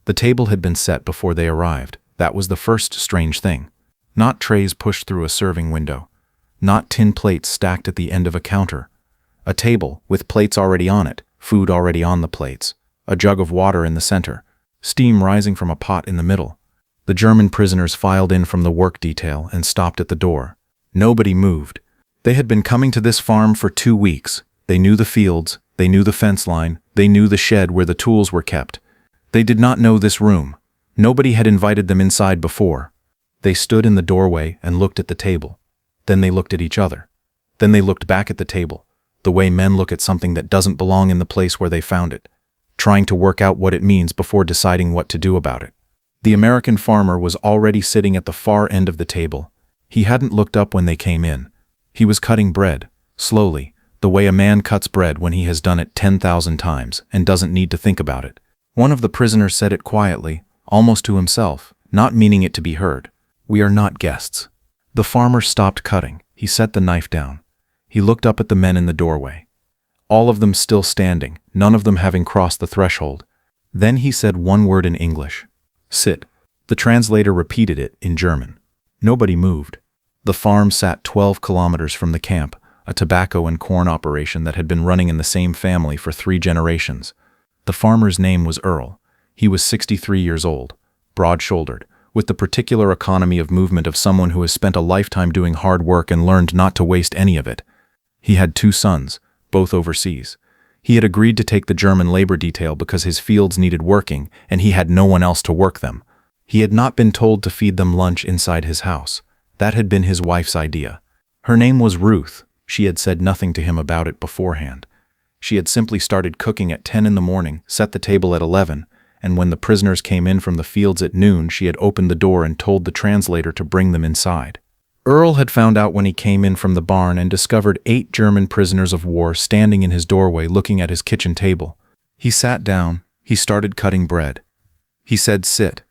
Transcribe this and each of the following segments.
The table had been set before they arrived. That was the first strange thing. Not trays pushed through a serving window. Not tin plates stacked at the end of a counter. A table, with plates already on it, food already on the plates. A jug of water in the center. Steam rising from a pot in the middle. The German prisoners filed in from the work detail and stopped at the door. Nobody moved. They had been coming to this farm for 2 weeks. They knew the fields. They knew the fence line. They knew the shed where the tools were kept. They did not know this room. Nobody had invited them inside before. They stood in the doorway and looked at the table. Then they looked at each other. Then they looked back at the table, the way men look at something that doesn't belong in the place where they found it, trying to work out what it means before deciding what to do about it. The American farmer was already sitting at the far end of the table. He hadn't looked up when they came in. He was cutting bread, slowly, the way a man cuts bread when he has done it 10,000 times and doesn't need to think about it. One of the prisoners said it quietly, almost to himself, not meaning it to be heard. "We are not guests." The farmer stopped cutting. He set the knife down. He looked up at the men in the doorway. All of them still standing, none of them having crossed the threshold. Then he said one word in English. "Sit." The translator repeated it in German. Nobody moved. The farm sat 12 kilometers from the camp, a tobacco and corn operation that had been running in the same family for 3 generations. The farmer's name was Earl. He was 63 years old, broad-shouldered, with the particular economy of movement of someone who has spent a lifetime doing hard work and learned not to waste any of it. He had 2 sons, both overseas. He had agreed to take the German labor detail because his fields needed working and he had no one else to work them. He had not been told to feed them lunch inside his house. That had been his wife's idea. Her name was Ruth. She had said nothing to him about it beforehand. She had simply started cooking at 10 in the morning, set the table at 11, and when the prisoners came in from the fields at noon, she had opened the door and told the translator to bring them inside. Earl had found out when he came in from the barn and discovered 8 German prisoners of war standing in his doorway looking at his kitchen table. He sat down. He started cutting bread. He said, "Sit."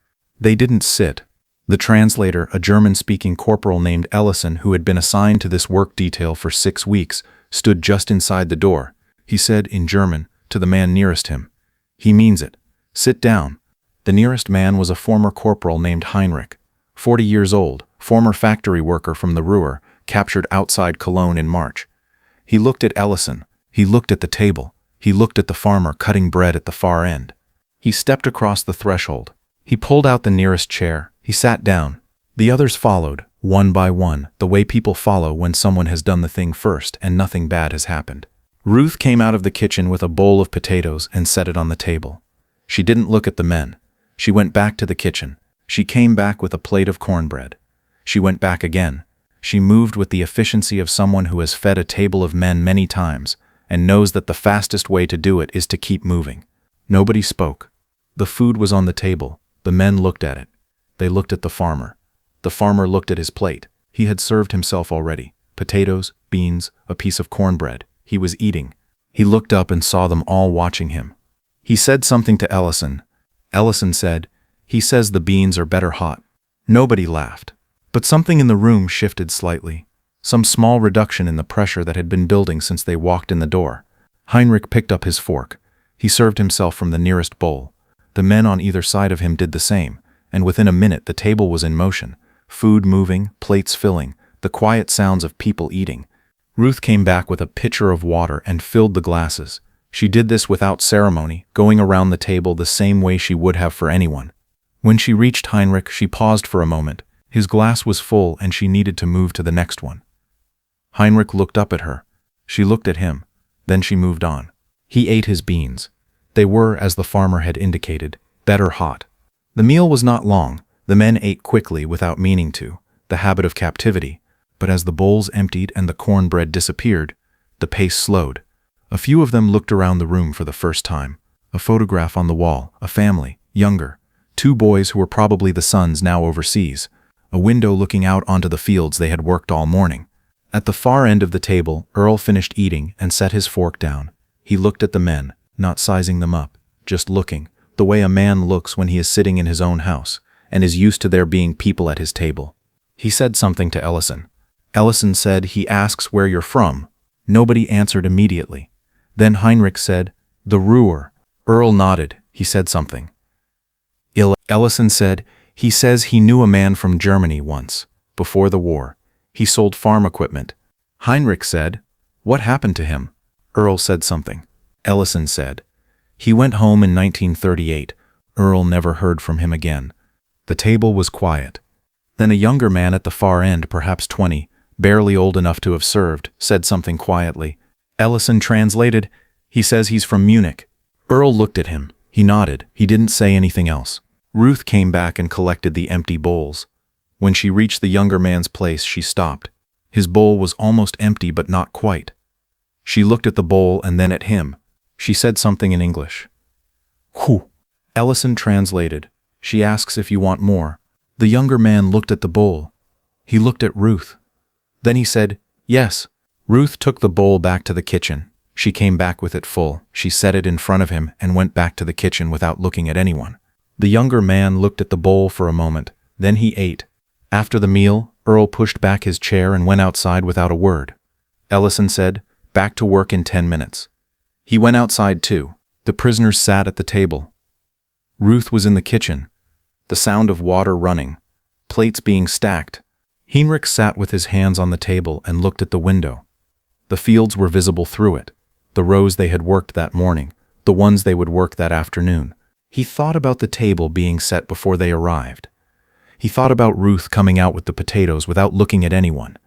They didn't sit. The translator, a German-speaking corporal named Ellison, who had been assigned to this work detail for 6 weeks, stood just inside the door. He said, in German, to the man nearest him, "He means it. Sit down." The nearest man was a former corporal named Heinrich, 40 years old, former factory worker from the Ruhr, captured outside Cologne in March. He looked at Ellison. He looked at the table. He looked at the farmer cutting bread at the far end. He stepped across the threshold. He pulled out the nearest chair. He sat down. The others followed, one by one, the way people follow when someone has done the thing first and nothing bad has happened. Ruth came out of the kitchen with a bowl of potatoes and set it on the table. She didn't look at the men. She went back to the kitchen. She came back with a plate of cornbread. She went back again. She moved with the efficiency of someone who has fed a table of men many times and knows that the fastest way to do it is to keep moving. Nobody spoke. The food was on the table. The men looked at it. They looked at the farmer. The farmer looked at his plate. He had served himself already. Potatoes, beans, a piece of cornbread. He was eating. He looked up and saw them all watching him. He said something to Ellison. Ellison said, "He says the beans are better hot." Nobody laughed. But something in the room shifted slightly. Some small reduction in the pressure that had been building since they walked in the door. Heinrich picked up his fork. He served himself from the nearest bowl. The men on either side of him did the same, and within a minute the table was in motion. Food moving, plates filling, the quiet sounds of people eating. Ruth came back with a pitcher of water and filled the glasses. She did this without ceremony, going around the table the same way she would have for anyone. When she reached Heinrich, she paused for a moment. His glass was full and she needed to move to the next one. Heinrich looked up at her. She looked at him. Then she moved on. He ate his beans. They were, as the farmer had indicated, better hot. The meal was not long. The men ate quickly without meaning to, the habit of captivity. But as the bowls emptied and the cornbread disappeared, the pace slowed. A few of them looked around the room for the first time. A photograph on the wall, a family, younger. 2 boys who were probably the sons now overseas. A window looking out onto the fields they had worked all morning. At the far end of the table, Earl finished eating and set his fork down. He looked at the men, not sizing them up, just looking, the way a man looks when he is sitting in his own house and is used to there being people at his table. He said something to Ellison. Ellison said, "He asks where you're from." Nobody answered immediately. Then Heinrich said, "The Ruhr." Earl nodded. He said something. Ellison said, "He says he knew a man from Germany once, before the war. He sold farm equipment." Heinrich said, "What happened to him?" Earl said something. Ellison said, "He went home in 1938. Earl never heard from him again." The table was quiet. Then a younger man at the far end, perhaps 20, barely old enough to have served, said something quietly. Ellison translated, "He says he's from Munich." Earl looked at him. He nodded. He didn't say anything else. Ruth came back and collected the empty bowls. When she reached the younger man's place, she stopped. His bowl was almost empty, but not quite. She looked at the bowl and then at him. She said something in English. "Whew." Ellison translated. "She asks if you want more." The younger man looked at the bowl. He looked at Ruth. Then he said, "Yes." Ruth took the bowl back to the kitchen. She came back with it full. She set it in front of him and went back to the kitchen without looking at anyone. The younger man looked at the bowl for a moment. Then he ate. After the meal, Earl pushed back his chair and went outside without a word. Ellison said, "Back to work in 10 minutes." He went outside too. The prisoners sat at the table. Ruth was in the kitchen. The sound of water running. Plates being stacked. Heinrich sat with his hands on the table and looked at the window. The fields were visible through it. The rows they had worked that morning. The ones they would work that afternoon. He thought about the table being set before they arrived. He thought about Ruth coming out with the potatoes without looking at anyone.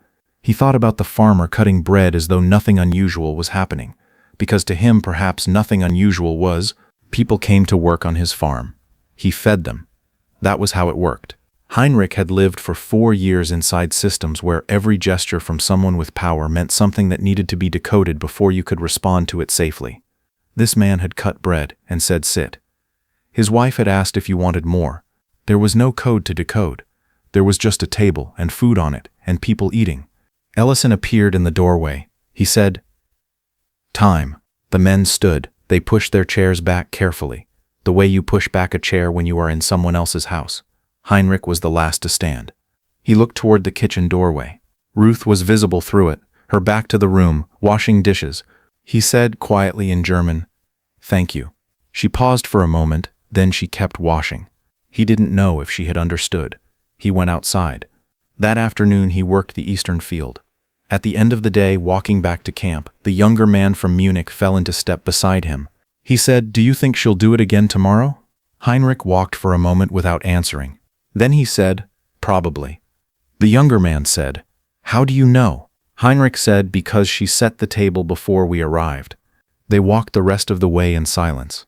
He thought about the farmer cutting bread as though nothing unusual was happening, because to him perhaps nothing unusual was. People came to work on his farm. He fed them. That was how it worked. Heinrich had lived for 4 years inside systems where every gesture from someone with power meant something that needed to be decoded before you could respond to it safely. This man had cut bread and said sit. His wife had asked if you wanted more. There was no code to decode. There was just a table and food on it and people eating. Ellison appeared in the doorway. He said, "Time." The men stood. They pushed their chairs back carefully, the way you push back a chair when you are in someone else's house. Heinrich was the last to stand. He looked toward the kitchen doorway. Ruth was visible through it, her back to the room, washing dishes. He said quietly in German, "Thank you." She paused for a moment, then she kept washing. He didn't know if she had understood. He went outside. That afternoon he worked the eastern field. At the end of the day, walking back to camp, the younger man from Munich fell into step beside him. He said, "Do you think she'll do it again tomorrow?" Heinrich walked for a moment without answering. Then he said, "Probably." The younger man said, "How do you know?" Heinrich said, "Because she set the table before we arrived." They walked the rest of the way in silence.